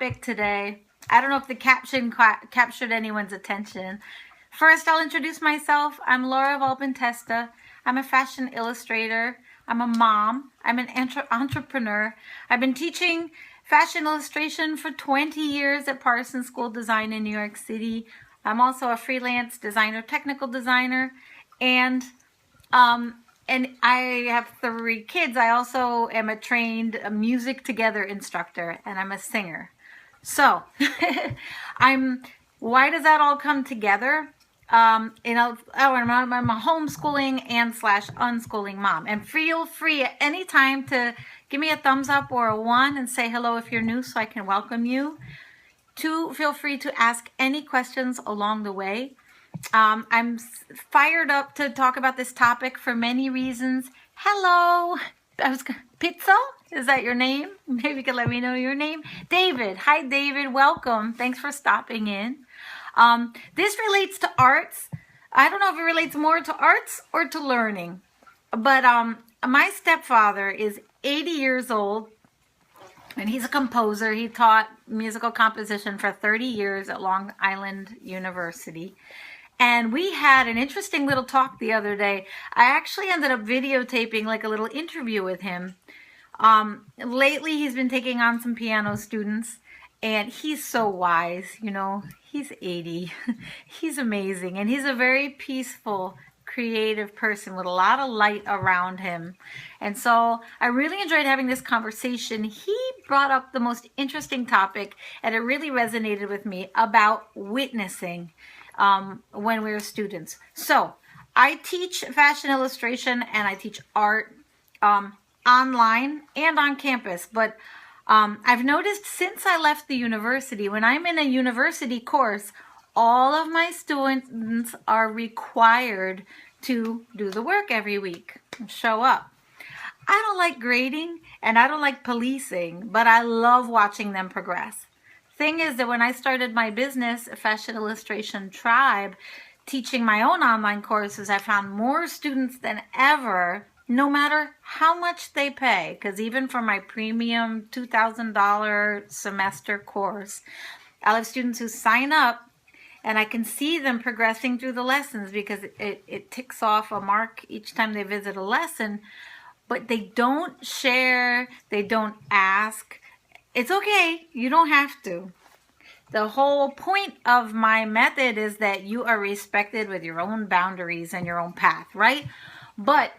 topic today. I don't know if the caption captured anyone's attention. First, I'll introduce myself. I'm Laura Volpintesta. I'm a fashion illustrator. I'm a mom. I'm an entrepreneur. I've been teaching fashion illustration for 20 years at Parsons School of Design in New York City. I'm also a freelance designer, technical designer, and I have 3 kids. I also am a trained music together instructor, and I'm a singer. So, why does that all come together? I'm a homeschooling and / unschooling mom. And feel free at any time to give me a thumbs up or a 1 and say hello if you're new so I can welcome you. 2, feel free to ask any questions along the way. I'm fired up to talk about this topic for many reasons. Hello, Pizza? Is that your name? Maybe you can let me know your name. David. Hi, David. Welcome. Thanks for stopping in. This relates to arts. I don't know if it relates more to arts or to learning. But my stepfather is 80 years old, and he's a composer. He taught musical composition for 30 years at Long Island University. And we had an interesting little talk the other day. I actually ended up videotaping like a little interview with him. Lately, he's been taking on some piano students, and he's so wise, you know. He's 80. He's amazing, and he's a very peaceful, creative person with a lot of light around him. And so I really enjoyed having this conversation. He brought up the most interesting topic, and it really resonated with me, about witnessing when we were students. So I teach fashion illustration and I teach art online and on campus, but I've noticed since I left the university, when I'm in a university course, all of my students are required to do the work every week, show up. I don't like grading and I don't like policing, but I love watching them progress. Thing is that when I started my business, Fashion Illustration Tribe, teaching my own online courses, I found more students than ever, no matter how much they pay. Because even for my premium $2,000 semester course, I'll have students who sign up and I can see them progressing through the lessons because it ticks off a mark each time they visit a lesson, but they don't share, they don't ask. It's okay, you don't have to. The whole point of my method is that you are respected with your own boundaries and your own path, right? But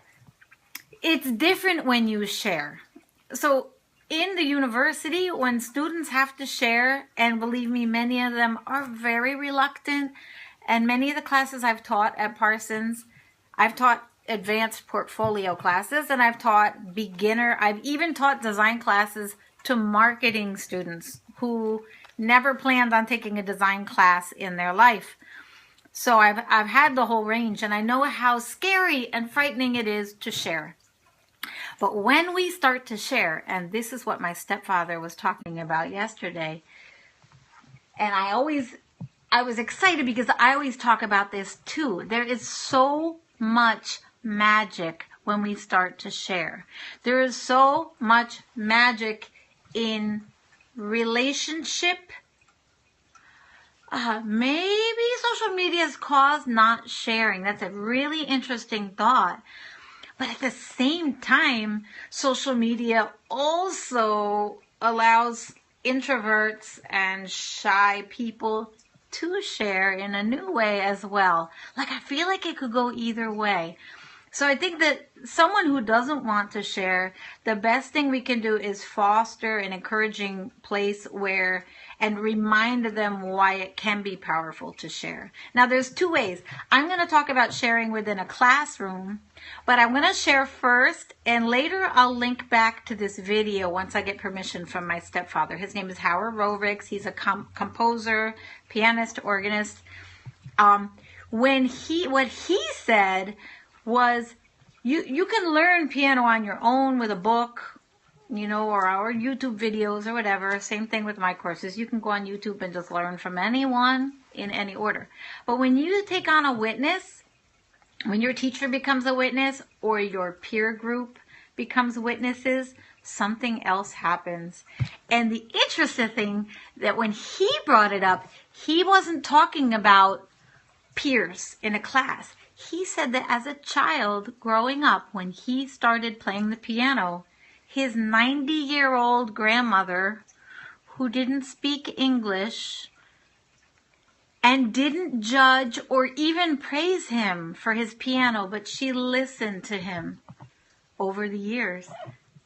it's different when you share. So in the university, when students have to share, and believe me, many of them are very reluctant, and many of the classes I've taught at Parsons, I've taught advanced portfolio classes, and I've taught beginner, I've even taught design classes to marketing students who never planned on taking a design class in their life. So I've had the whole range, and I know how scary and frightening it is to share. But when we start to share, and this is what my stepfather was talking about yesterday, and I was excited because I always talk about this too. There is so much magic when we start to share. There is so much magic in relationship. Maybe social media has caused not sharing. That's a really interesting thought. But at the same time, social media also allows introverts and shy people to share in a new way as well. Like, I feel like it could go either way. So I think that someone who doesn't want to share, the best thing we can do is foster an encouraging place where, and remind them why it can be powerful to share. Now there's 2 ways. I'm going to talk about sharing within a classroom, but I'm going to share first, and later I'll link back to this video once I get permission from my stepfather. His name is Howard Rovricks. He's a composer, pianist, organist. What he said was, you can learn piano on your own with a book, you know, or our YouTube videos or whatever. Same thing with my courses. You can go on YouTube and just learn from anyone in any order. But when you take on a witness, when your teacher becomes a witness or your peer group becomes witnesses, something else happens. And the interesting thing that when he brought it up, he wasn't talking about peers in a class. He said that as a child growing up, when he started playing the piano, his 90-year-old grandmother, who didn't speak English and didn't judge or even praise him for his piano, but she listened to him over the years.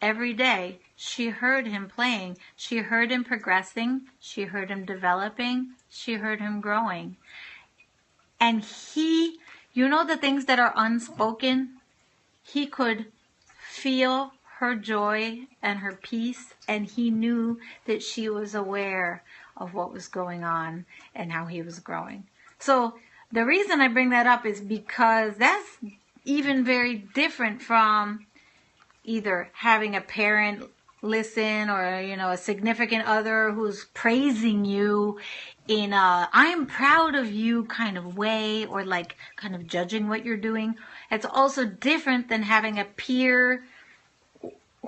Every day, she heard him playing. She heard him progressing. She heard him developing. She heard him growing. And he, you know, the things that are unspoken, he could feel her joy and her peace, and he knew that she was aware of what was going on and how he was growing. So the reason I bring that up is because that's even very different from either having a parent listen or, you know, a significant other who's praising you in a I am proud of you kind of way, or like kind of judging what you're doing. It's also different than having a peer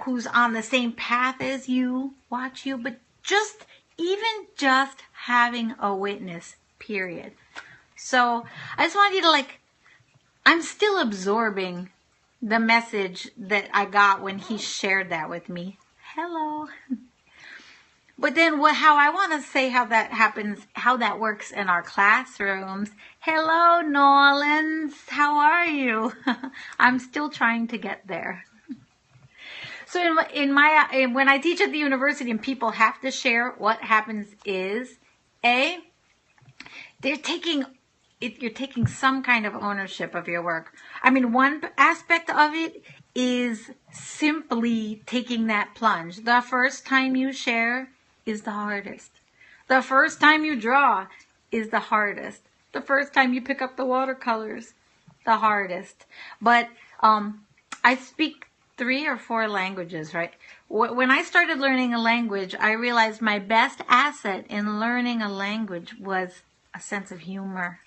who's on the same path as you watch you, but just having a witness, period. So I just want you to I'm still absorbing the message that I got when he shared that with me. Hello. But then how I want to say how that happens, how that works in our classrooms. Hello, Nolans. How are you? I'm still trying to get there. So when I teach at the university and people have to share, what happens is, you're taking some kind of ownership of your work. I mean, one aspect of it is simply taking that plunge. The first time you share is the hardest. The first time you draw is the hardest. The first time you pick up the watercolors, the hardest. But I speak 3 or 4 languages, right? When I started learning a language, I realized my best asset in learning a language was a sense of humor.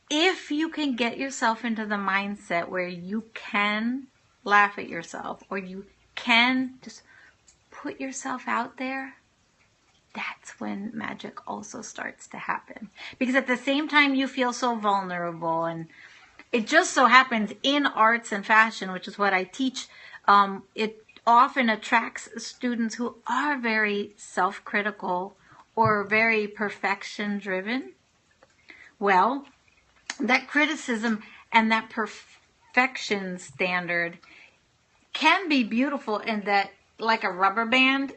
If you can get yourself into the mindset where you can laugh at yourself, or you can just put yourself out there, that's when magic also starts to happen. Because at the same time you feel so vulnerable, and it just so happens in arts and fashion, which is what I teach, it often attracts students who are very self-critical or very perfection-driven. Well, that criticism and that perfection standard can be beautiful in that, like a rubber band,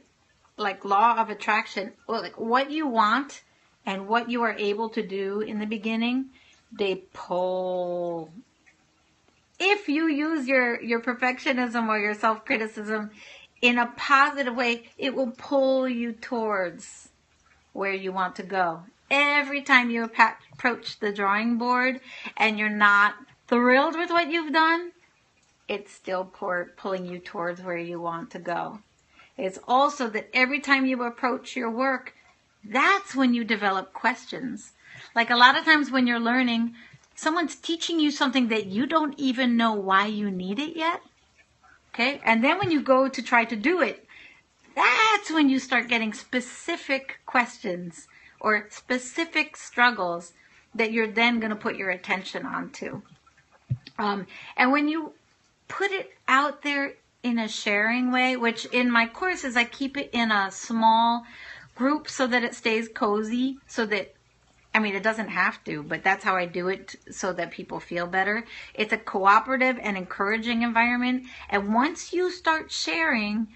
like law of attraction, like what you want and what you are able to do in the beginning, they pull. If you use your perfectionism or your self-criticism in a positive way, it will pull you towards where you want to go. Every time you approach the drawing board and you're not thrilled with what you've done, it's still pulling you towards where you want to go. It's also that every time you approach your work, that's when you develop questions. Like a lot of times when you're learning, someone's teaching you something that you don't even know why you need it yet. Okay? And then when you go to try to do it, that's when you start getting specific questions or specific struggles that you're then going to put your attention onto. And when you put it out there in a sharing way, which in my courses I keep it in a small group so that it stays cozy, so that, I mean, it doesn't have to, but that's how I do it so that people feel better. It's a cooperative and encouraging environment. And once you start sharing,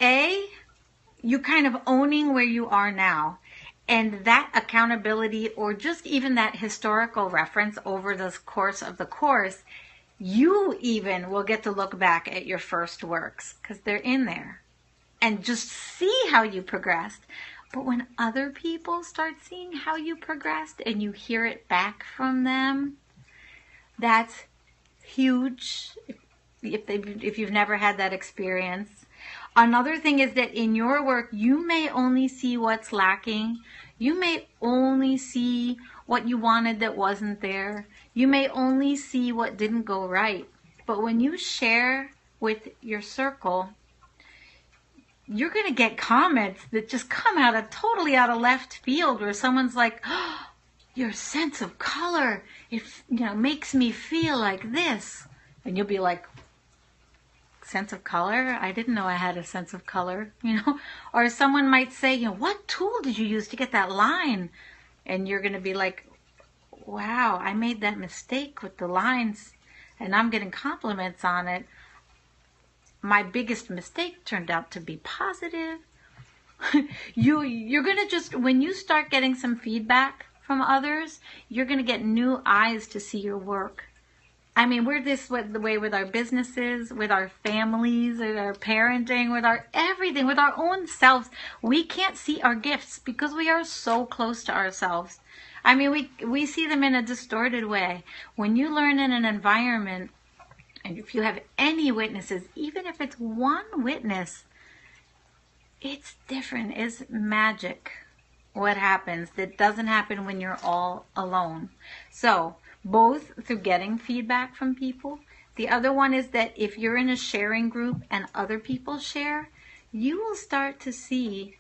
you kind of owning where you are now. And that accountability, or just even that historical reference over the course of the course, you even will get to look back at your first works because they're in there and just see how you progressed. But when other people start seeing how you progressed and you hear it back from them, that's huge if you've never had that experience. Another thing is that in your work, you may only see what's lacking. You may only see what you wanted that wasn't there. You may only see what didn't go right. But when you share with your circle, you're going to get comments that just come out of totally out of left field, where someone's like, oh, your sense of color, it makes me feel like this. And you'll be like, sense of color? I didn't know I had a sense of color, Or someone might say, what tool did you use to get that line? And you're going to be like, wow, I made that mistake with the lines and I'm getting compliments on it. My biggest mistake turned out to be positive. You're going to just, when you start getting some feedback from others, you're going to get new eyes to see your work. I mean, we're this way with our businesses, with our families, with our parenting, with our everything, with our own selves. We can't see our gifts because we are so close to ourselves. I mean, we see them in a distorted way. When you learn in an environment, and if you have any witnesses, even if it's one witness, it's different. It's magic what happens that doesn't happen when you're all alone. So, both through getting feedback from people. The other one is that if you're in a sharing group and other people share, you will start to see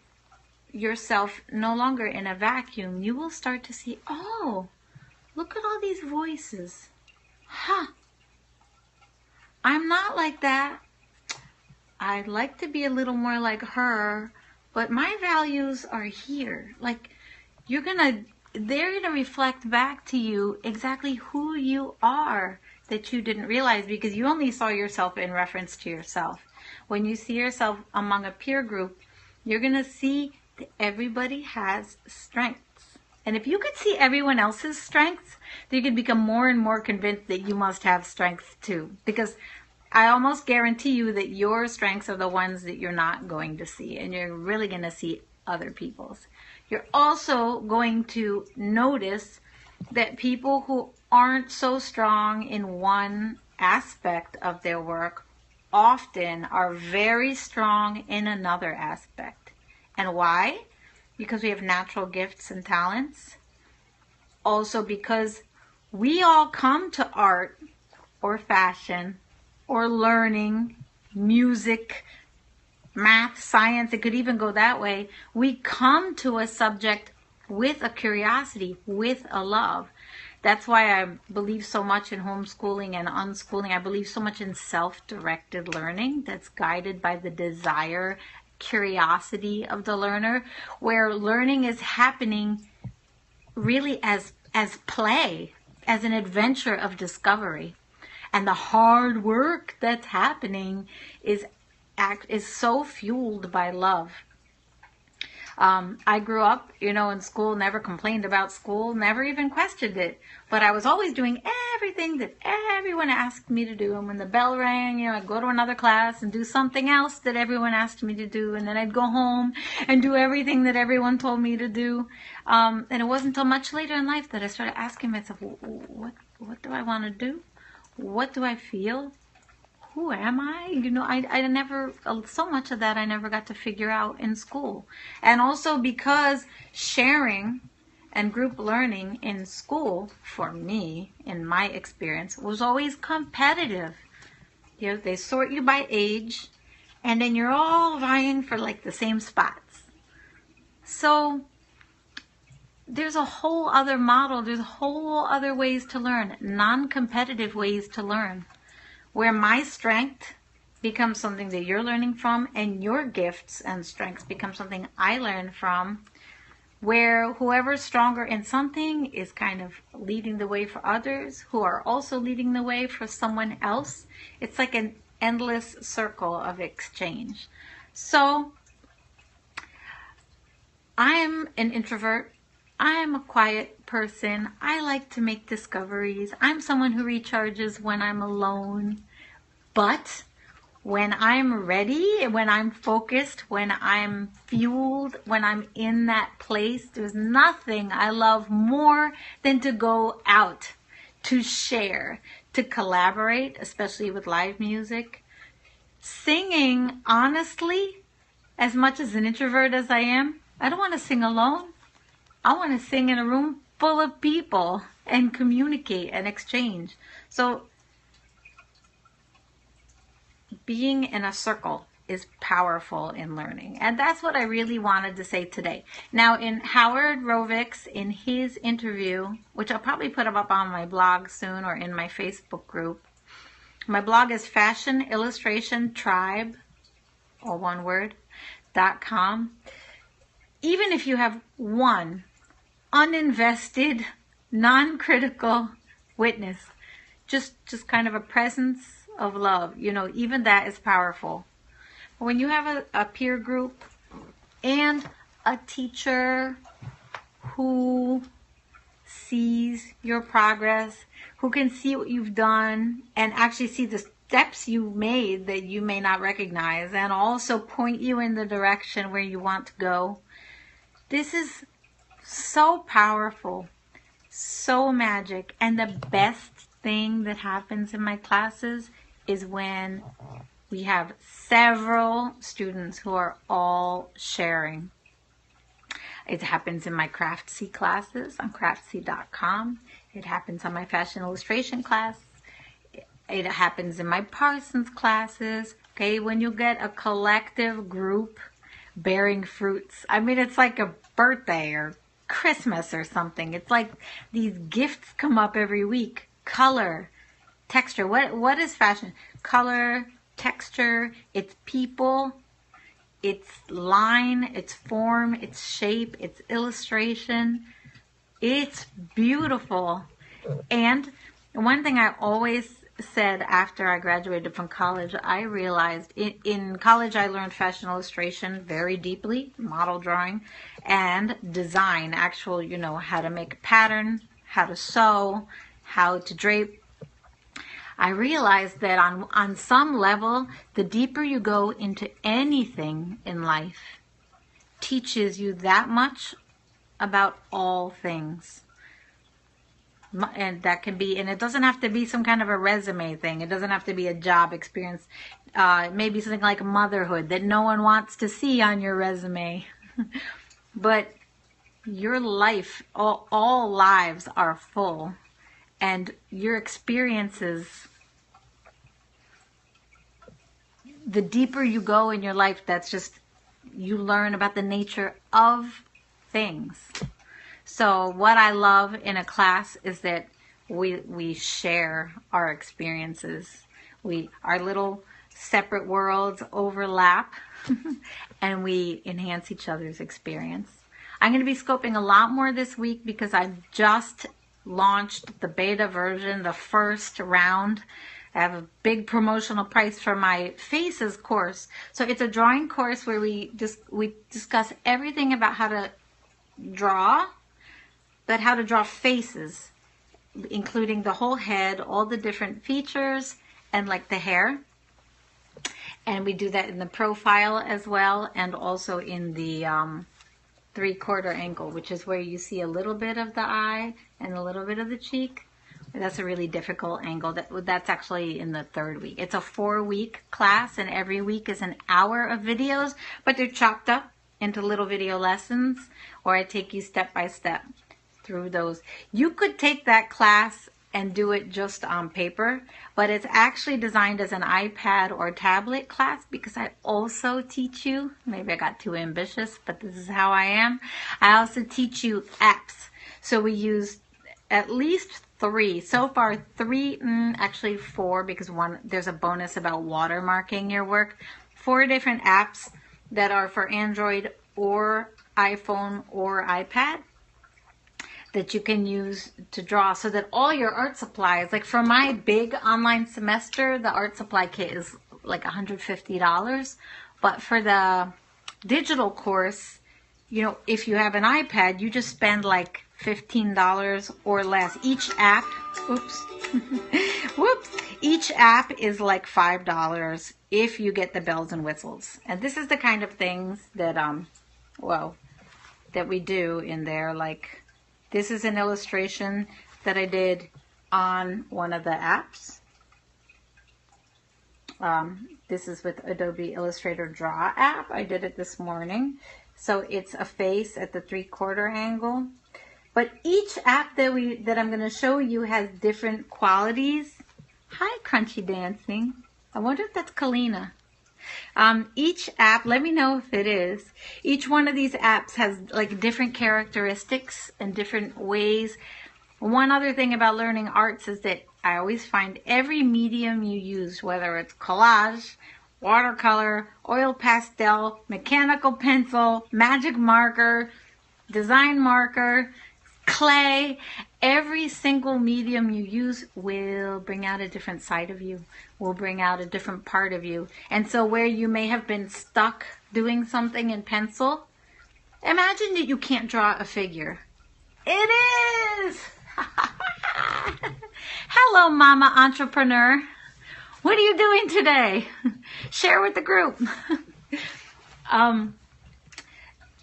yourself no longer in a vacuum. You will start to see, oh, look at all these voices. Huh. I'm not like that. I'd like to be a little more like her, but my values are here. Like, they're going to reflect back to you exactly who you are that you didn't realize, because you only saw yourself in reference to yourself. When you see yourself among a peer group, you're going to see that everybody has strengths. And if you could see everyone else's strengths, then you could become more and more convinced that you must have strengths too. Because I almost guarantee you that your strengths are the ones that you're not going to see, and you're really going to see other people's. You're also going to notice that people who aren't so strong in one aspect of their work often are very strong in another aspect. And why? Because we have natural gifts and talents. Also because we all come to art or fashion or learning, music, math, science, it could even go that way. We come to a subject with a curiosity, with a love. That's why I believe so much in homeschooling and unschooling. I believe so much in self-directed learning that's guided by the desire, curiosity of the learner, where learning is happening really as play, as an adventure of discovery. And the hard work that's happening is so fueled by love. I grew up, in school, never complained about school, never even questioned it. But I was always doing everything that everyone asked me to do. And when the bell rang, I'd go to another class and do something else that everyone asked me to do. And then I'd go home and do everything that everyone told me to do. And it wasn't until much later in life that I started asking myself, what do I want to do? What do I feel? Who am I? I never, so much of that I never got to figure out in school. And also because sharing and group learning in school, for me, in my experience, was always competitive. They sort you by age, and then you're all vying for like the same spots. So there's a whole other model, there's whole other ways to learn, non-competitive ways to learn, where my strength becomes something that you're learning from, and your gifts and strengths become something I learn from, where whoever's stronger in something is kind of leading the way for others who are also leading the way for someone else. It's like an endless circle of exchange. So I'm an introvert. I'm a quiet person. I like to make discoveries. I'm someone who recharges when I'm alone. But when I'm ready, when I'm focused, when I'm fueled, when I'm in that place, there's nothing I love more than to go out, to share, to collaborate, especially with live music. Singing, honestly, as much as an introvert as I am, I don't want to sing alone. I want to sing in a room full of people and communicate and exchange. So being in a circle is powerful in learning. And that's what I really wanted to say today. Now, in Howard Rovick's, in his interview, which I'll probably put up on my blog soon or in my Facebook group. My blog is Fashion Illustration Tribe, or one word, .com. Even if you have one uninvested, non-critical witness, just kind of a presence of love, you know, even that is powerful. When you have a peer group and a teacher who sees your progress, who can see what you've done and actually see the steps you made that you may not recognize, and also point you in the direction where you want to go. This is so powerful, so magic. And the best thing that happens in my classes is when we have several students who are all sharing. It happens in my Craftsy classes on craftsy.com. It happens on my fashion illustration class. It happens in my Parsons classes. Okay, when you get a collective group bearing fruits. I mean, it's like a birthday or Christmas or something. It's like these gifts come up every week. Color, texture. What is fashion? Color, texture, it's people, it's line, it's form, it's shape, it's illustration. It's beautiful. And one thing I always said after I graduated from college, I realized in college I learned fashion illustration very deeply, model drawing, and design, actual, you know, how to make a pattern, how to sew, how to drape. I realized that on some level, the deeper you go into anything in life, teaches you that much about all things. And that can be, and it doesn't have to be some kind of a resume thing. It doesn't have to be a job experience. Maybe something like motherhood that no one wants to see on your resume. But your life, all lives are full. And your experiences, the deeper you go in your life, that's just, you learn about the nature of things. So what I love in a class is that we share our experiences. Our little separate worlds overlap and we enhance each other's experience. I'm going to be scoping a lot more this week because I've just launched the beta version, the first round. I have a big promotional price for my faces course. So it's a drawing course where we discuss everything about how to draw, but how to draw faces, including the whole head, all the different features, and like the hair. And we do that in the profile as well, and also in the 3/4 angle, which is where you see a little bit of the eye and a little bit of the cheek. That's a really difficult angle. That's actually in the 3rd week. It's a 4-week class, and every week is an hour of videos, but they're chopped up into little video lessons, or I take you step by step through those. You could take that class and do it just on paper, but it's actually designed as an iPad or tablet class because I also teach you, maybe I got too ambitious, but this is how I am. I also teach you apps. So we use at least 3, so far 3, actually 4, because there's a bonus about watermarking your work. 4 different apps that are for Android or iPhone or iPad that you can use to draw, so that all your art supplies, like for my big online semester, the art supply kit is like $150. But for the digital course, you know, if you have an iPad, you just spend like $15 or less. Each app, each app is like $5 if you get the bells and whistles. And this is the kind of things that, that we do in there. Like, this is an illustration that I did on one of the apps. This is with Adobe Illustrator Draw app. I did it this morning. So it's a face at the 3/4 angle. But each app that I'm going to show you has different qualities. Hi, Crunchy Dancing. I wonder if that's Kalina. Each app, let me know if it is. Each one of these apps has like different characteristics and different ways. One other thing about learning arts is that I always find every medium you use, whether it's collage, watercolor, oil pastel, mechanical pencil, magic marker, design marker, clay, every single medium you use will bring out a different side of you, will bring out a different part of you. And so where you may have been stuck doing something in pencil, imagine that you can't draw a figure. It is! Hello, Mama Entrepreneur. What are you doing today? Share with the group.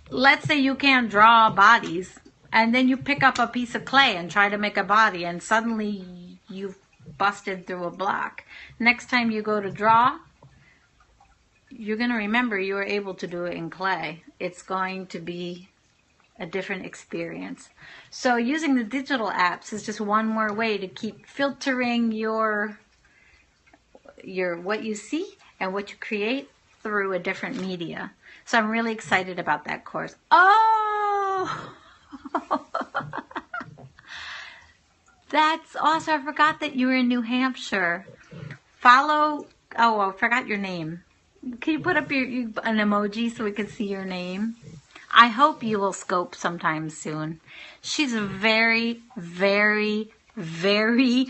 Let's say you can't draw bodies, and then you pick up a piece of clay and try to make a body, and suddenly you've busted through a block. Next time you go to draw, you're going to remember you were able to do it in clay. It's going to be a different experience. So using the digital apps is just one more way to keep filtering your what you see and what you create through a different media. So I'm really excited about that course. Oh, that's awesome. I forgot that you were in New Hampshire. Follow, oh, I forgot your name. Can you put up an emoji so we can see your name? I hope you will scope sometime soon. She's a very, very, very